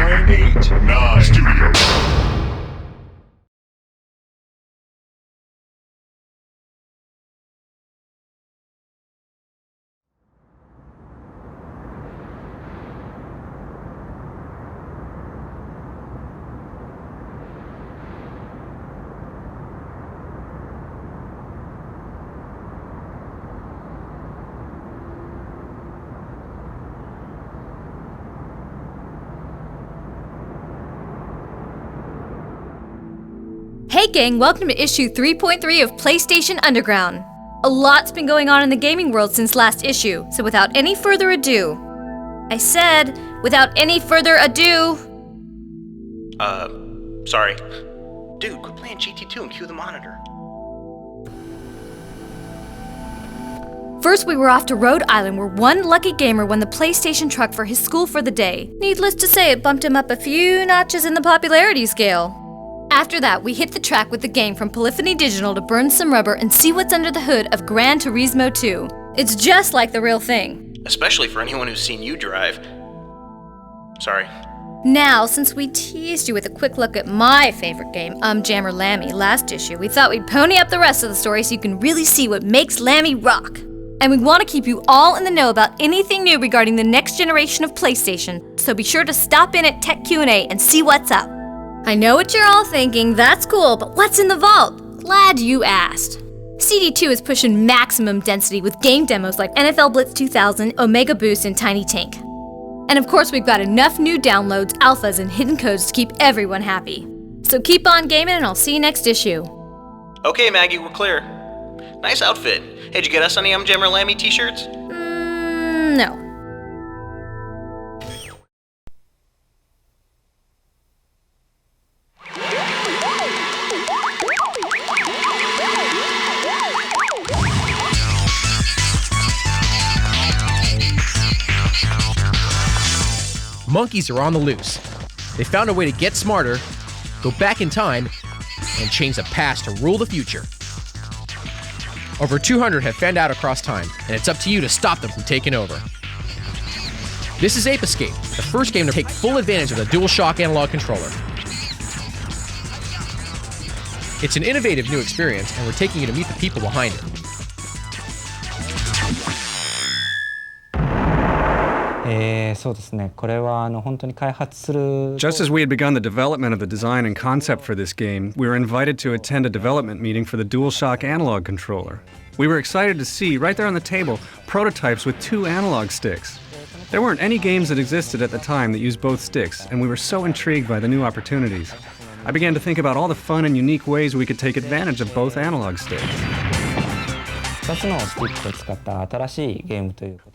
989 Studio. Hey gang, welcome to issue 3.3 of PlayStation Underground. A lot's been going on in the gaming world since last issue, so without any further ado... I said, without any further ado... Sorry. Dude, quit playing GT2 and cue the monitor. First we were off to Rhode Island where one lucky gamer won the PlayStation truck for his school for the day. Needless to say, it bumped him up a few notches in the popularity scale. After that, we hit the track with the gang from Polyphony Digital to burn some rubber and see what's under the hood of Gran Turismo 2. It's just like the real thing. Especially for anyone who's seen you drive. Sorry. Now, since we teased you with a quick look at my favorite game, Jammer Lammy, last issue, we thought we'd pony up the rest of the story so you can really see what makes Lammy rock. And we want to keep you all in the know about anything new regarding the next generation of PlayStation, so be sure to stop in at Tech Q&A and see what's up. I know what you're all thinking, that's cool, but what's in the vault? Glad you asked. CD2 is pushing maximum density with game demos like NFL Blitz 2000, Omega Boost, and Tiny Tank. And of course we've got enough new downloads, alphas, and hidden codes to keep everyone happy. So keep on gaming and I'll see you next issue. Okay Maggie, we're clear. Nice outfit. Hey, did you get us any Jammer Lammy t-shirts? No. Monkeys are on the loose. They found a way to get smarter, go back in time, and change the past to rule the future. Over 200 have fanned out across time, and it's up to you to stop them from taking over. This is Ape Escape, the first game to take full advantage of the DualShock analog controller. It's an innovative new experience, and we're taking you to meet the people behind it. Just as we had begun the development of the design and concept for this game, we were invited to attend a development meeting for the DualShock analog controller. We were excited to see, right there on the table, prototypes with 2 analog sticks. There weren't any games that existed at the time that used both sticks, and we were so intrigued by the new opportunities. I began to think about all the fun and unique ways we could take advantage of both analog sticks.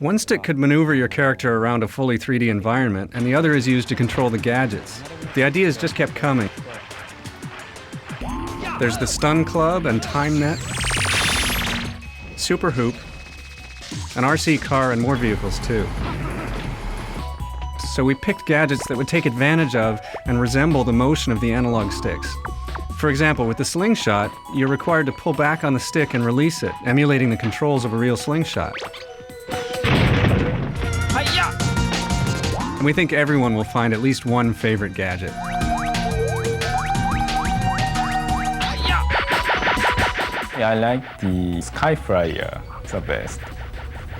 One stick could maneuver your character around a fully 3D environment, and the other is used to control the gadgets. The ideas just kept coming. There's the Stun Club and Time Net, Super Hoop, an RC car, and more vehicles too. So we picked gadgets that would take advantage of and resemble the motion of the analog sticks. For example, with the slingshot, you're required to pull back on the stick and release it, emulating the controls of a real slingshot. And we think everyone will find at least one favorite gadget. I like the Sky Flyer the best.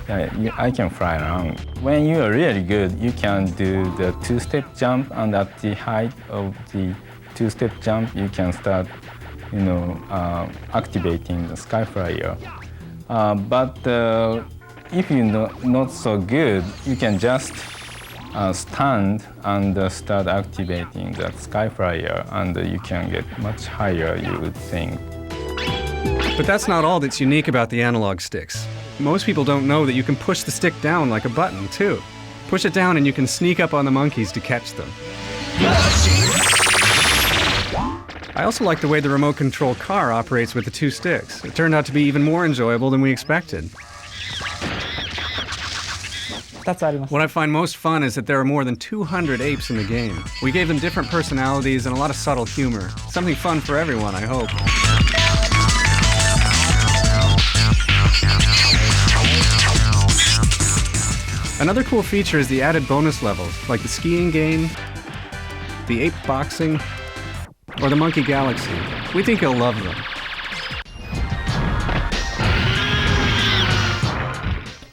I can fly around. When you are really good, you can do the 2-step jump, and at the height of the 2-step jump, you can start, activating the Sky Flyer. But if you're not so good, you can just stand and start activating that Sky Flyer, and you can get much higher, you would think. But that's not all that's unique about the analog sticks. Most people don't know that you can push the stick down like a button, too. Push it down and you can sneak up on the monkeys to catch them. I also like the way the remote control car operates with the 2 sticks. It turned out to be even more enjoyable than we expected. What I find most fun is that there are more than 200 apes in the game. We gave them different personalities and a lot of subtle humor. Something fun for everyone, I hope. Another cool feature is the added bonus levels, like the skiing game the ape boxing, or the monkey galaxy. We think you'll love them.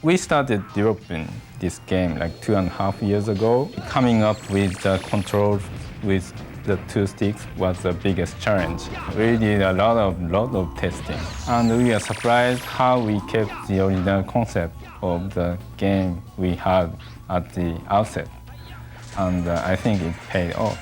We started developing this game like 2.5 years ago. Coming up with the controls with the 2 sticks was the biggest challenge. We did a lot of testing, and we are surprised how we kept the original concept of the game we had at the outset, and I think it paid off.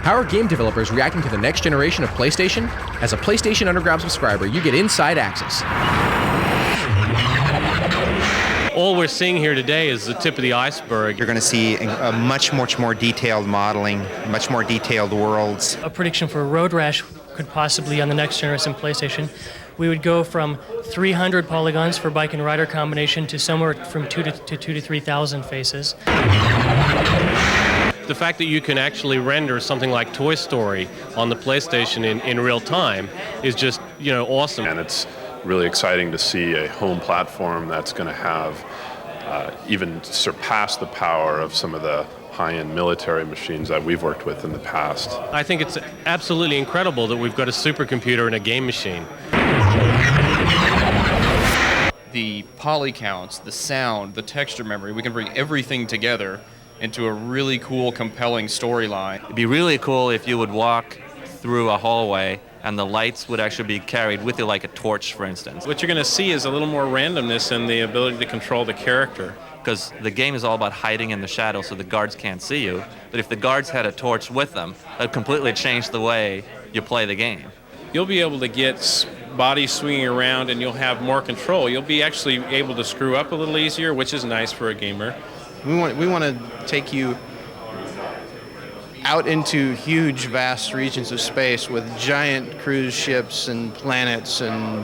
How are game developers reacting to the next generation of PlayStation? As a PlayStation Underground subscriber, you get inside access. All we're seeing here today is the tip of the iceberg. You're going to see a much more detailed modeling, much more detailed worlds. A prediction for Road Rash could possibly, on the next generation PlayStation, we would go from 300 polygons for bike and rider combination to somewhere from 2,000 to 3,000 faces. The fact that you can actually render something like Toy Story on the PlayStation in real time is just, awesome. And it's really exciting to see a home platform that's going to have even surpass the power of some of the high-end military machines that we've worked with in the past. I think it's absolutely incredible that we've got a supercomputer and a game machine. The poly counts, the sound, the texture memory, we can bring everything together into a really cool, compelling storyline. It'd be really cool if you would walk through a hallway and the lights would actually be carried with you like a torch, for instance. What you're going to see is a little more randomness in the ability to control the character. Because the game is all about hiding in the shadows so the guards can't see you. But if the guards had a torch with them, that would completely change the way you play the game. You'll be able to get bodies swinging around and you'll have more control. You'll be actually able to screw up a little easier, which is nice for a gamer. We want to take you out into huge, vast regions of space with giant cruise ships and planets and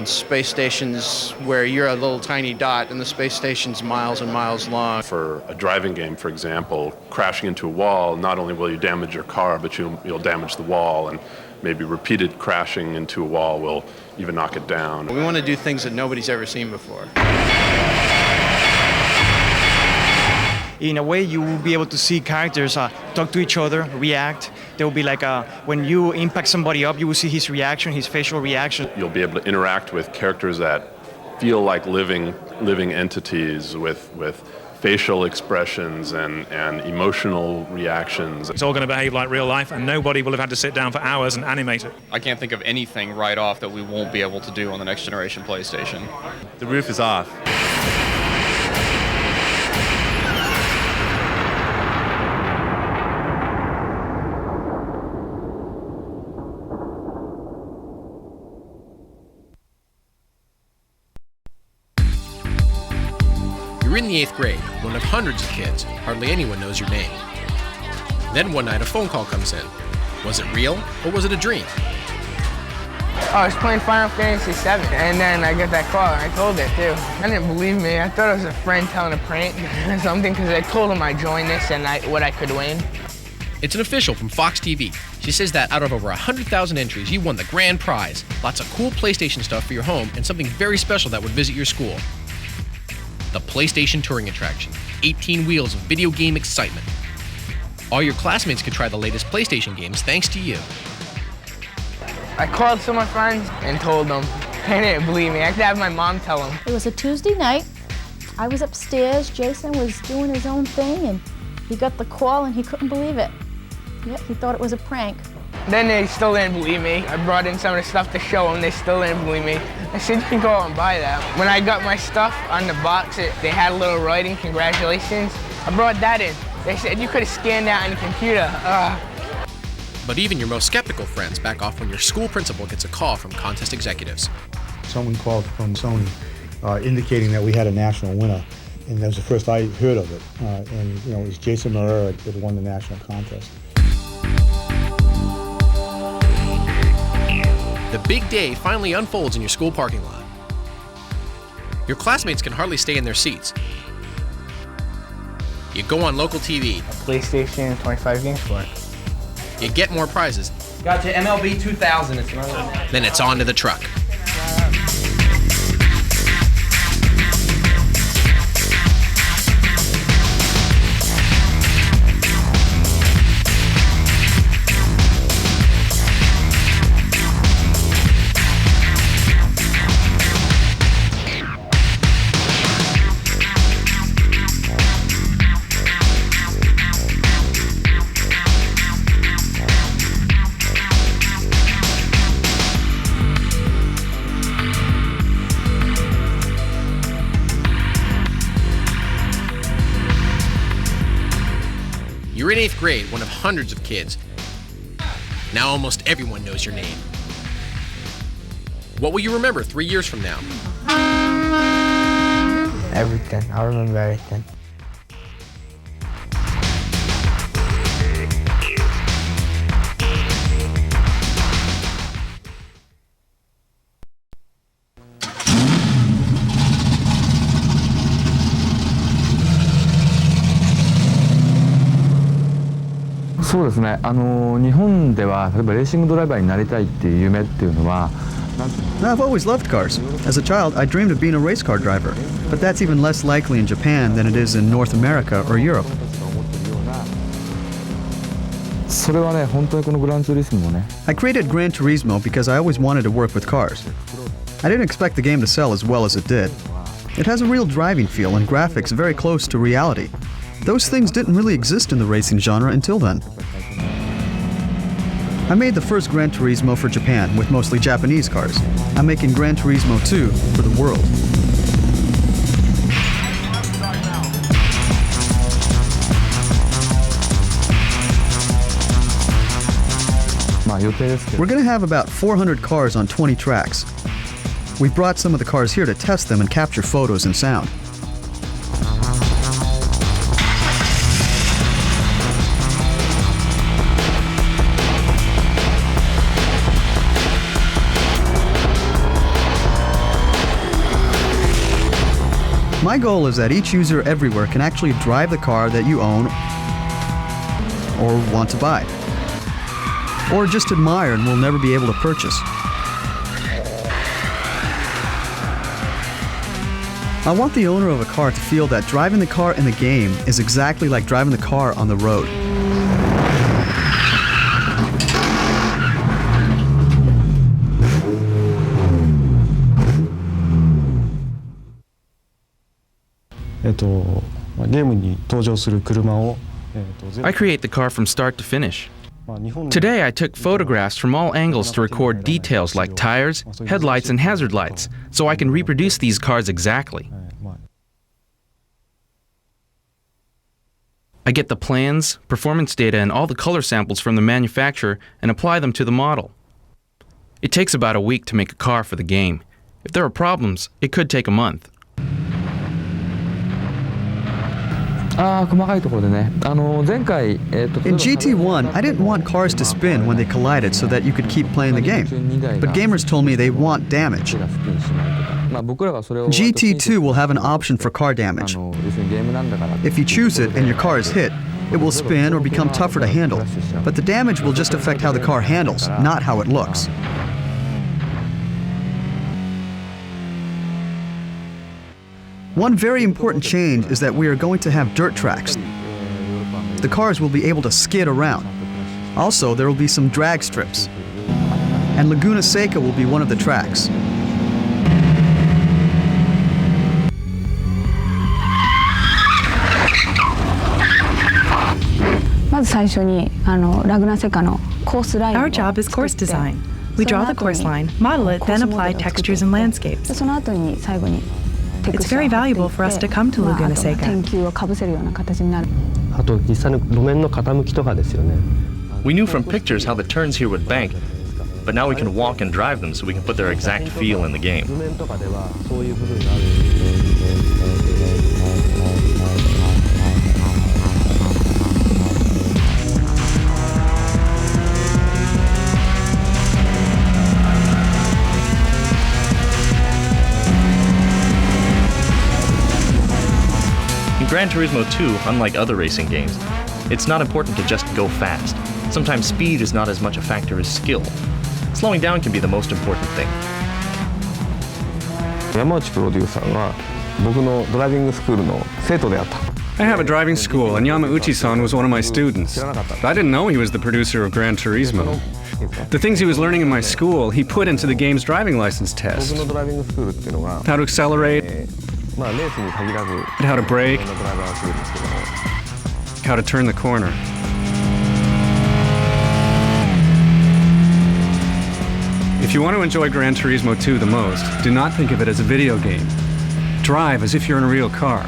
space stations where you're a little tiny dot and the space station's miles and miles long. For a driving game, for example, crashing into a wall, not only will you damage your car, but you'll damage the wall, and maybe repeated crashing into a wall will even knock it down. We want to do things that nobody's ever seen before. In a way, you will be able to see characters talk to each other, react. There will be like when you impact somebody up, you will see his reaction, his facial reaction. You'll be able to interact with characters that feel like living entities with facial expressions and emotional reactions. It's all going to behave like real life, and nobody will have had to sit down for hours and animate it. I can't think of anything right off that we won't be able to do on the next generation PlayStation. The roof is off. You're in the 8th grade, one of hundreds of kids. Hardly anyone knows your name. Then one night a phone call comes in. Was it real or was it a dream? I was playing Final Fantasy VII, and then I got that call, and I told it too. I didn't believe me. I thought it was a friend telling a prank or something, because I told him I joined this and what I could win. It's an official from Fox TV. She says that out of over 100,000 entries, you won the grand prize. Lots of cool PlayStation stuff for your home and something very special that would visit your school. The PlayStation Touring Attraction. 18 wheels of video game excitement. All your classmates could try the latest PlayStation games thanks to you. I called some of my friends and told them. They didn't believe me. I had to have my mom tell them. It was a Tuesday night. I was upstairs. Jason was doing his own thing, and he got the call, and he couldn't believe it. Yep, he thought it was a prank. Then they still didn't believe me. I brought in some of the stuff to show them. They still didn't believe me. I said, you can go out and buy that. When I got my stuff on the box, they had a little writing, congratulations. I brought that in. They said, you could have scanned that on the computer. But even your most skeptical friends back off when your school principal gets a call from contest executives. Someone called from Sony indicating that we had a national winner, and that was the first I heard of it. And it was Jason Moreira that won the national contest. The big day finally unfolds in your school parking lot. Your classmates can hardly stay in their seats. You go on local TV. PlayStation, 25 games for it. You get more prizes. Got to MLB 2000. It's another. Then it's on to the truck. You're in 8th grade, one of hundreds of kids. Now almost everyone knows your name. What will you remember 3 years from now? Everything. I remember everything.そうですね。日本では例えばレーシングドライバーになりたいっていう夢っていうのは I've always loved cars. As a child, I dreamed of being a race car driver. But that's even less likely in Japan than it is in North America or Europe. それはね、本当にこのグランツーリスモね。I created Gran Turismo because I always wanted to work with cars. I didn't expect the game to sell as well as it did. It has a real driving feel and graphics very close to reality. Those things didn't really exist in the racing genre until then. I made the first Gran Turismo for Japan with mostly Japanese cars. I'm making Gran Turismo 2 for the world. We're going to have about 400 cars on 20 tracks. We brought some of the cars here to test them and capture photos and sound. My goal is that each user everywhere can actually drive the car that you own or want to buy, or just admire and will never be able to purchase. I want the owner of a car to feel that driving the car in the game is exactly like driving the car on the road. I create the car from start to finish. Today I took photographs from all angles to record details like tires, headlights, and hazard lights, so I can reproduce these cars exactly. I get the plans, performance data, and all the color samples from the manufacturer and apply them to the model. It takes about a week to make a car for the game. If there are problems, it could take a month. In GT1, I didn't want cars to spin when they collided so that you could keep playing the game. But gamers told me they want damage. GT2 will have an option for car damage. If you choose it and your car is hit, it will spin or become tougher to handle. But the damage will just affect how the car handles, not how it looks. One very important change is that we are going to have dirt tracks. The cars will be able to skid around. Also, there will be some drag strips. And Laguna Seca will be one of the tracks. Our job is course design. We draw the course line, model it, then apply textures and landscapes. It's very valuable for us to come to Laguna Seca. We knew from pictures how the turns here would bank, but now we can walk and drive them so we can put their exact feel in the game. Gran Turismo 2, unlike other racing games, it's not important to just go fast. Sometimes speed is not as much a factor as skill. Slowing down can be the most important thing. 山内プロデューサーは僕のドライビングスクールの生徒であった。 I have a driving school, and Yamauchi-san was one of my students. I didn't know he was the producer of Gran Turismo. The things he was learning in my school, he put into the game's driving license test. How to accelerate, how to brake, how to turn the corner. If you want to enjoy Gran Turismo 2 the most, do not think of it as a video game. Drive as if you're in a real car.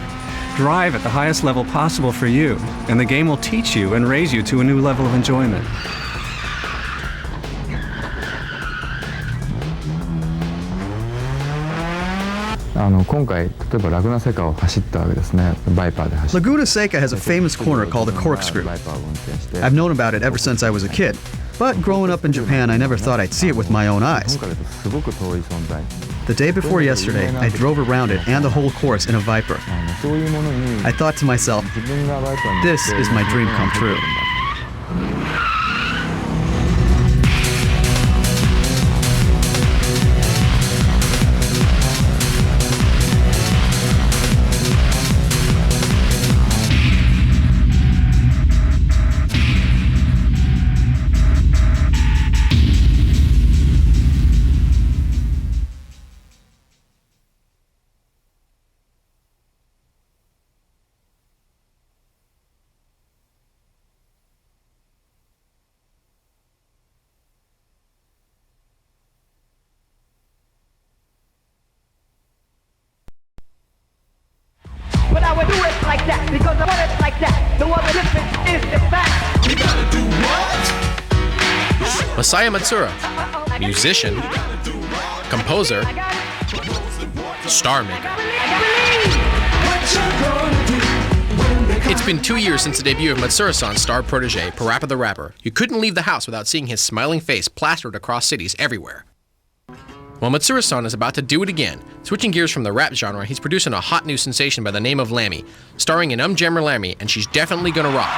Drive at the highest level possible for you, and the game will teach you and raise you to a new level of enjoyment. 今回例えばラグナセカを走ったわけですね。バイパーで走った。 Laguna Seca has a famous corner called the corkscrew. I've known about it ever since I was a kid, but growing up in Japan, I never thought I'd see it with my own eyes. The day before yesterday, I drove around it and the whole course in a Viper. I thought to myself, this is my dream come true. But I would do it like that because I want it like that. No other difference is the fact. You gotta do what? Masaya Matsura, musician, composer, star maker. It's been 2 years since the debut of Matsura-san's star protege, Parappa the Rapper. You couldn't leave the house without seeing his smiling face plastered across cities everywhere. Well, Matsura-san is about to do it again. Switching gears from the rap genre, he's producing a hot new sensation by the name of Lammy, starring in Jammer Lammy, and she's definitely gonna rock.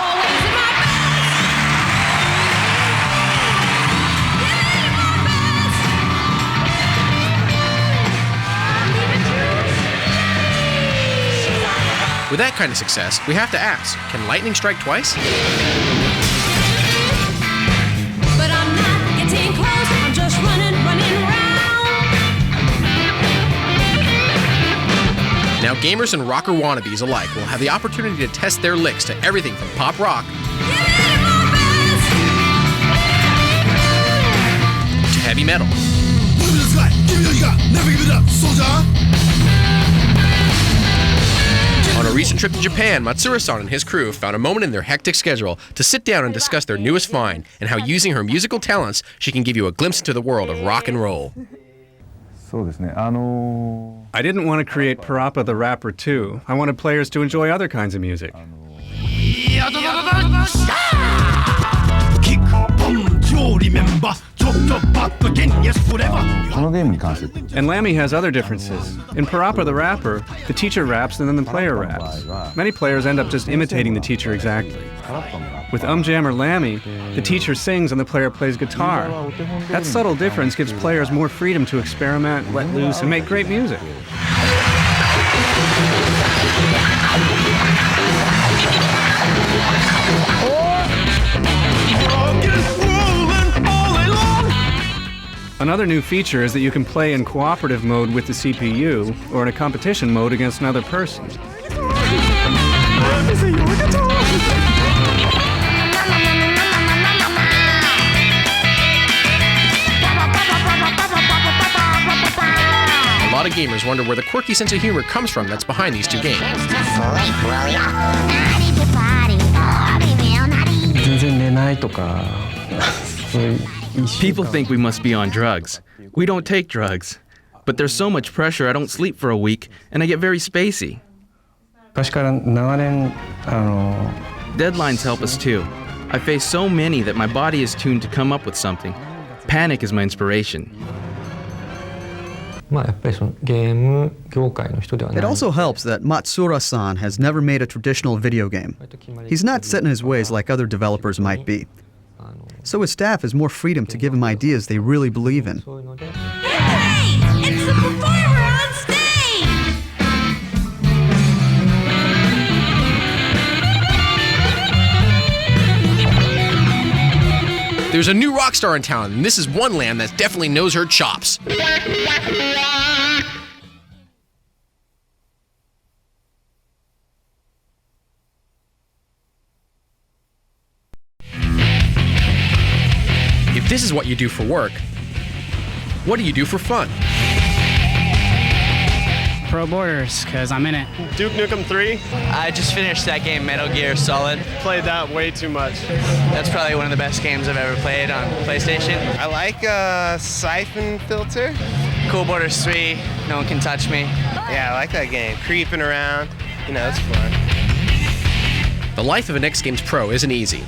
With that kind of success, we have to ask, can lightning strike twice? But I'm not getting close, I'm just running around. Now gamers and rocker wannabes alike will have the opportunity to test their licks to everything from pop rock to heavy metal. On a recent trip to Japan, Matsura-san and his crew found a moment in their hectic schedule to sit down and discuss their newest find and how using her musical talents, she can give you a glimpse into the world of rock and roll. I didn't want to create Parappa the Rapper 2. I wanted players to enjoy other kinds of music. And Lammy has other differences. In Parappa the Rapper, the teacher raps and then the player raps. Many players end up just imitating the teacher exactly. With Jammer Lammy, the teacher sings and the player plays guitar. That subtle difference gives players more freedom to experiment, let loose, and make great music. Another new feature is that you can play in cooperative mode with the CPU or in a competition mode against another person. A lot of gamers wonder where the quirky sense of humor comes from that's behind these two games. People think we must be on drugs. We don't take drugs. But there's so much pressure I don't sleep for a week, and I get very spacey. Deadlines help us too. I face so many that my body is tuned to come up with something. Panic is my inspiration. It also helps that Matsura-san has never made a traditional video game. He's not set in his ways like other developers might be. So his staff has more freedom to give him ideas they really believe in. Hey! It's the performer on stage! There's a new rock star in town, and this is one land that definitely knows her chops. If this is what you do for work, what do you do for fun? Pro Borders, because I'm in it. Duke Nukem 3. I just finished that game, Metal Gear Solid. Played that way too much. That's probably one of the best games I've ever played on PlayStation. I like Siphon Filter. Cool Borders 3, no one can touch me. Yeah, I like that game. Creeping around, it's fun. The life of an X Games Pro isn't easy.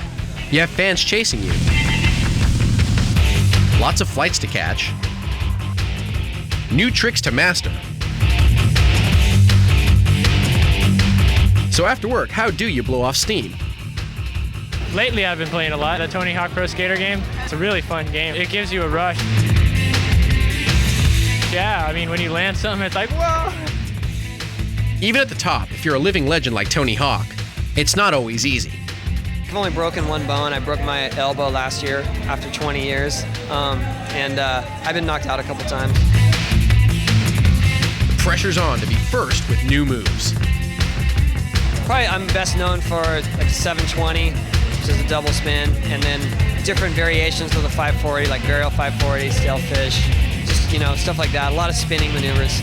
You have fans chasing you. Lots of flights to catch. New tricks to master. So after work, how do you blow off steam? Lately, I've been playing a lot. The Tony Hawk Pro Skater game. It's a really fun game. It gives you a rush. Yeah, I mean, when you land something, it's like, whoa! Even at the top, if you're a living legend like Tony Hawk, it's not always easy. I've only broken one bone. I broke my elbow last year after 20 years. I've been knocked out a couple times. The pressure's on to be first with new moves. Probably I'm best known for like 720, which is a double spin, and then different variations of the 540, like burial 540, stalefish, just, stuff like that. A lot of spinning maneuvers.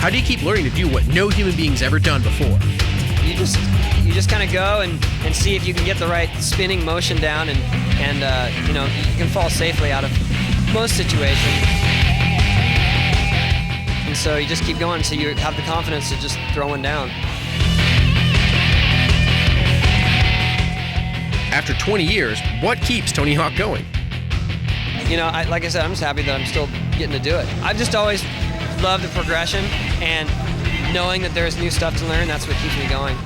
How do you keep learning to do what no human being's ever done before? You just kind of go and see if you can get the right spinning motion down, and you can fall safely out of most situations. And so you just keep going until you have the confidence to just throw one down. After 20 years, what keeps Tony Hawk going? Like I said, I'm just happy that I'm still getting to do it. I've just always loved the progression, and knowing that there's new stuff to learn, that's what keeps me going.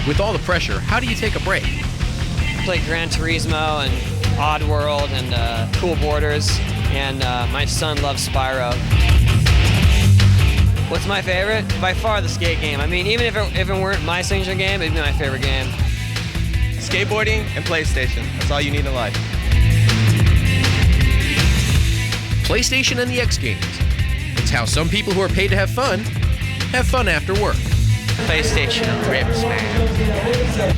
With all the pressure, how do you take a break? I play Gran Turismo and Oddworld and Cool Borders, and my son loves Spyro. What's my favorite? By far the skate game. I mean, even if it weren't my signature game, it'd be my favorite game. Skateboarding and PlayStation. That's all you need in life. PlayStation and the X Games. It's how some people who are paid to have fun after work. PlayStation rips, man.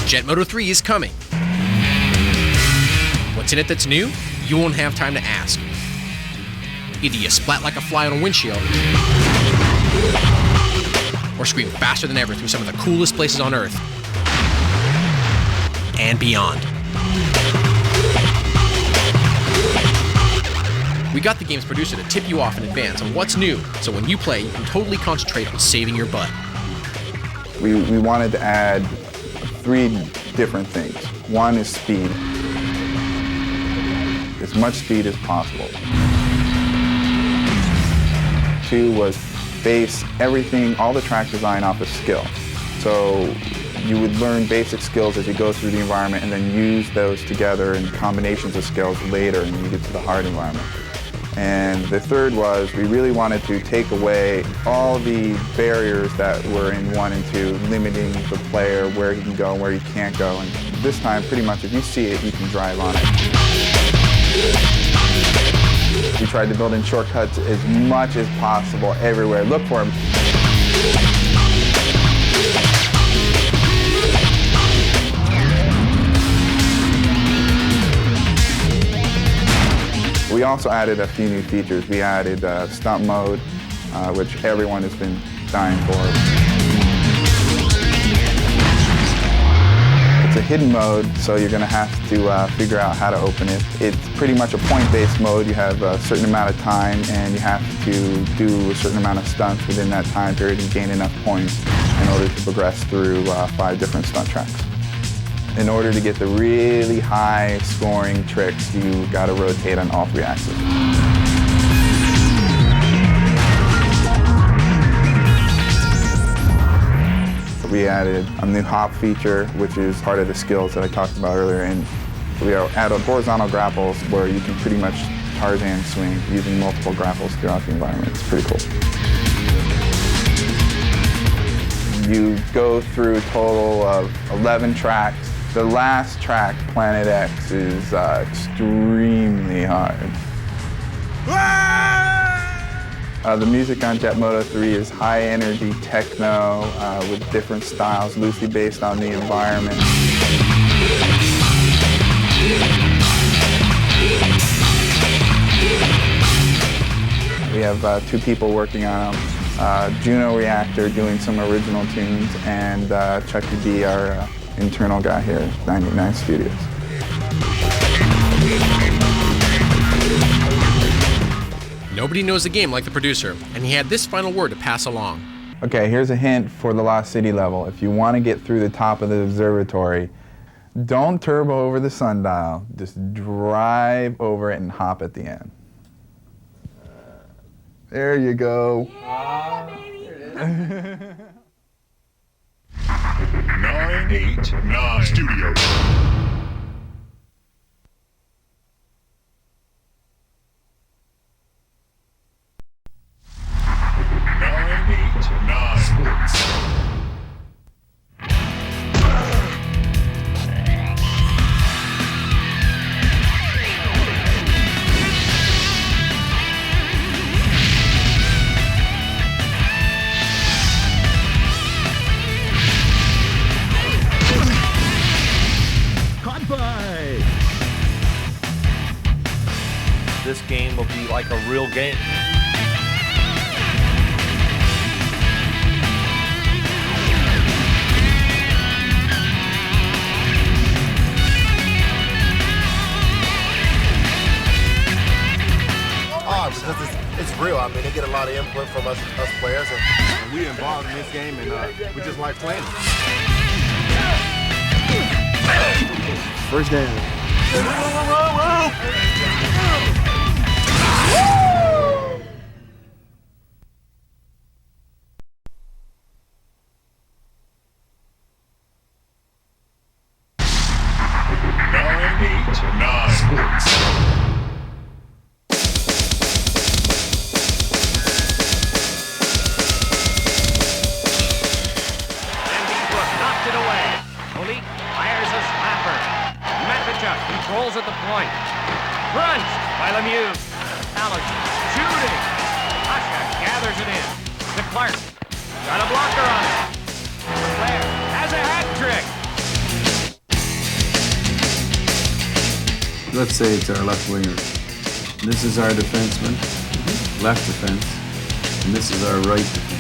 Jet Moto 3 is coming. What's in it that's new? You won't have time to ask. Either you splat like a fly on a windshield, or scream faster than ever through some of the coolest places on Earth and beyond. We got the game's producer to tip you off in advance on what's new, so when you play, you can totally concentrate on saving your butt. We wanted to add 3 different things. One is speed. As much speed as possible. 2 was base everything, all the track design off of skill. So you would learn basic skills as you go through the environment and then use those together in combinations of skills later when you get to the hard environment. And the 3rd was we really wanted to take away all the barriers that were in 1 and 2, limiting the player where he can go and where he can't go. And this time, pretty much, if you see it, you can drive on it. We tried to build in shortcuts as much as possible everywhere. Look for them. also added a few new features. We added stunt mode, which everyone has been dying for. It's a hidden mode, so you're going to have to figure out how to open it. It's pretty much a point-based mode. You have a certain amount of time, and you have to do a certain amount of stunts within that time period and gain enough points in order to progress through 5 different stunt tracks. In order to get the really high scoring tricks, you've got to rotate on all 3 axes. We added a new hop feature, which is part of the skills that I talked about earlier, and we added horizontal grapples where you can pretty much Tarzan swing using multiple grapples throughout the environment. It's pretty cool. You go through a total of 11 tracks. The last track, Planet X, is extremely hard. The music on Jet Moto 3 is high-energy techno with different styles, loosely based on the environment. We have 2 people working on them. Juno Reactor doing some original tunes, and Chucky D, our internal guy here at 99 Studios. Nobody knows the game like the producer, and he had this final word to pass along. Okay, here's a hint for the Lost City level. If you want to get through the top of the observatory, don't turbo over the sundial. Just drive over it and hop at the end. There you go. 989 Studios. This game will be like a real game. Because it's real. I mean, they get a lot of input from us players, and we involved in this game, and we just like playing it. First down. Controls at the point. Runs by Lemieux. Alex shooting. Asha gathers it in. To Clark. Got a blocker on it. Blair has a hat trick. Let's say it's our left winger. This is our defenseman, left defense, and this is our right defense.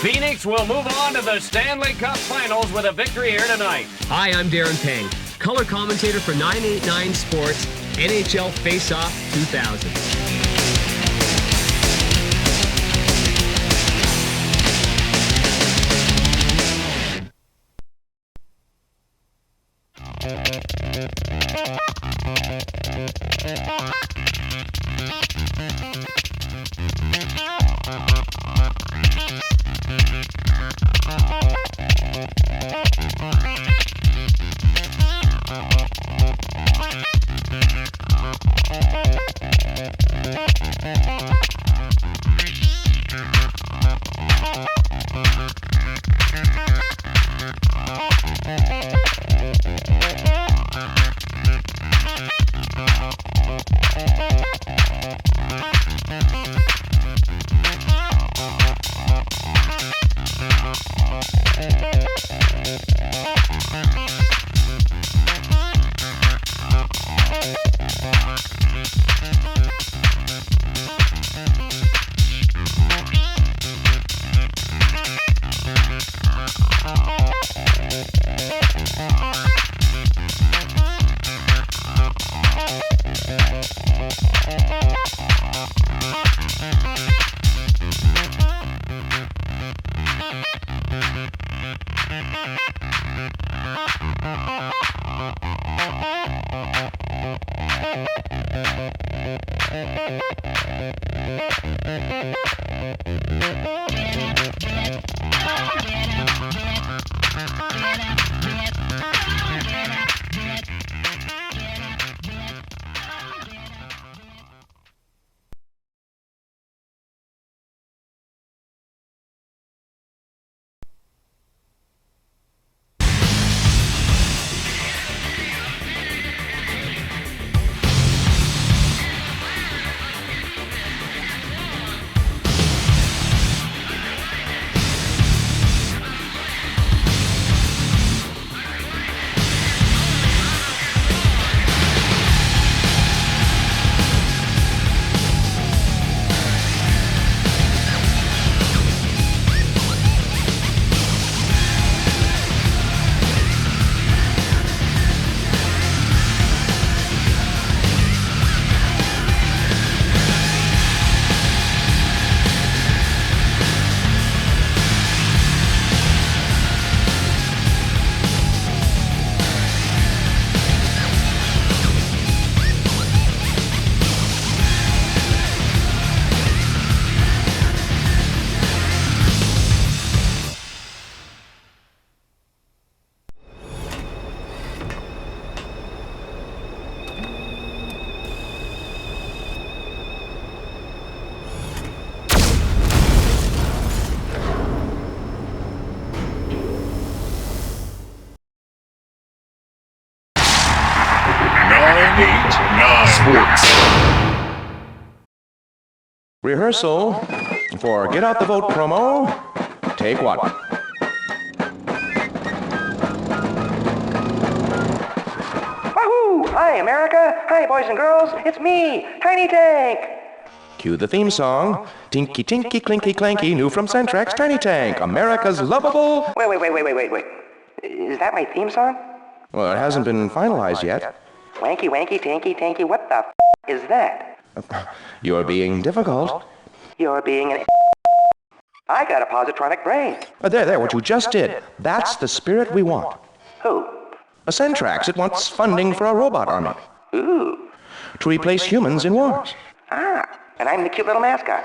Phoenix will move on to the Stanley Cup Finals with a victory here tonight. Hi, I'm Darren Pang, color commentator for 989 Sports, NHL Face-Off 2000. Rehearsal for Get Out the Vote promo. Take one. Wahoo! Hi, America. Hi, boys and girls. It's me, Tiny Tank. Cue the theme song. Tinky Tinky Clinky Clanky, new from Centrex, Tiny Tank, America's lovable... Wait. Is that my theme song? Well, it hasn't been finalized yet. Wanky, wanky, tanky, tanky, what the is that? You're being difficult. You're being an... I got a positronic brain. There, what you just did. That's the spirit we want. Who? A Centrex, it wants funding for a robot army. Ooh. To replace humans in wars. Ah, and I'm the cute little mascot.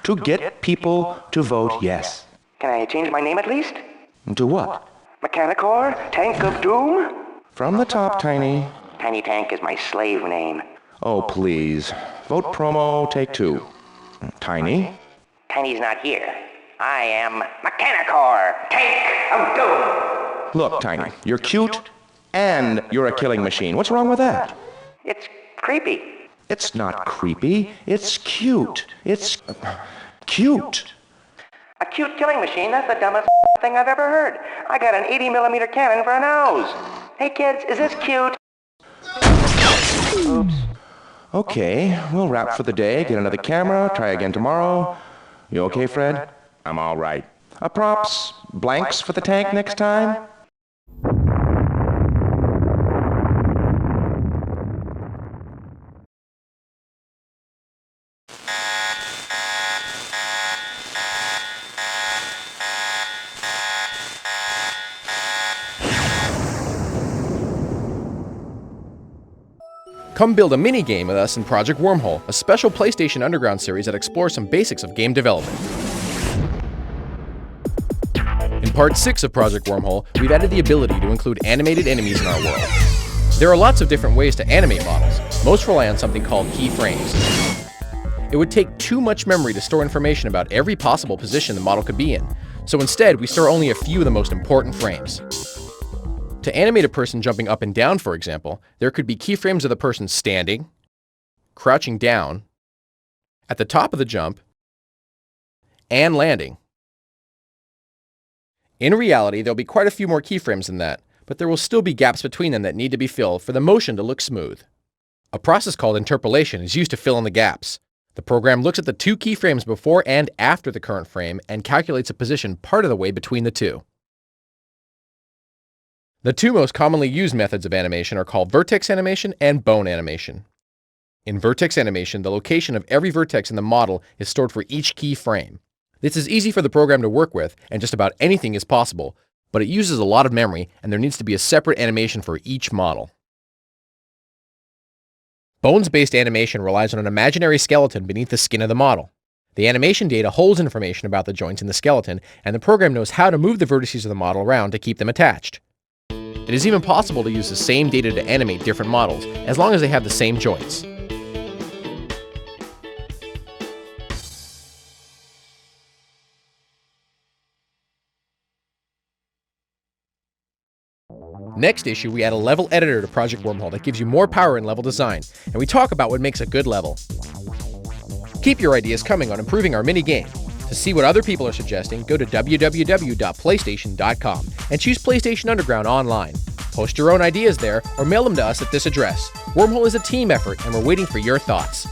To get people to vote yes. Can I change my name at least? To what? Mechanicor? Tank of Doom? From the top, Tiny. Tiny Tank is my slave name. Oh, please. Vote promo, take two. Tiny? Tiny's not here. I am Mechanicor, Tank of Doom. Look, Tiny, you're cute and you're a killing machine. What's wrong with that? It's creepy. It's not creepy. It's cute. It's cute. A cute killing machine? That's the dumbest thing I've ever heard. I got an 80mm cannon for a nose. Hey kids, is this cute? Oops. Okay, we'll wrap for the day, get another camera, try again tomorrow. You okay, Fred? I'm all right. Props, blanks for the tank next time? Come build a mini-game with us in Project Wormhole, a special PlayStation Underground series that explores some basics of game development. In Part 6 of Project Wormhole, we've added the ability to include animated enemies in our world. There are lots of different ways to animate models. Most rely on something called keyframes. It would take too much memory to store information about every possible position the model could be in, so instead we store only a few of the most important frames. To animate a person jumping up and down, for example, there could be keyframes of the person standing, crouching down, at the top of the jump, and landing. In reality, there'll be quite a few more keyframes than that, but there will still be gaps between them that need to be filled for the motion to look smooth. A process called interpolation is used to fill in the gaps. The program looks at the two keyframes before and after the current frame and calculates a position part of the way between the two. The two most commonly used methods of animation are called vertex animation and bone animation. In vertex animation, the location of every vertex in the model is stored for each keyframe. This is easy for the program to work with, and just about anything is possible, but it uses a lot of memory, and there needs to be a separate animation for each model. Bones-based animation relies on an imaginary skeleton beneath the skin of the model. The animation data holds information about the joints in the skeleton, and the program knows how to move the vertices of the model around to keep them attached. It is even possible to use the same data to animate different models, as long as they have the same joints. Next issue, we add a level editor to Project Wormhole that gives you more power in level design, and we talk about what makes a good level. Keep your ideas coming on improving our mini-game. To see what other people are suggesting, go to www.playstation.com and choose PlayStation Underground online. Post your own ideas there or mail them to us at this address. Wormhole is a team effort, and we're waiting for your thoughts.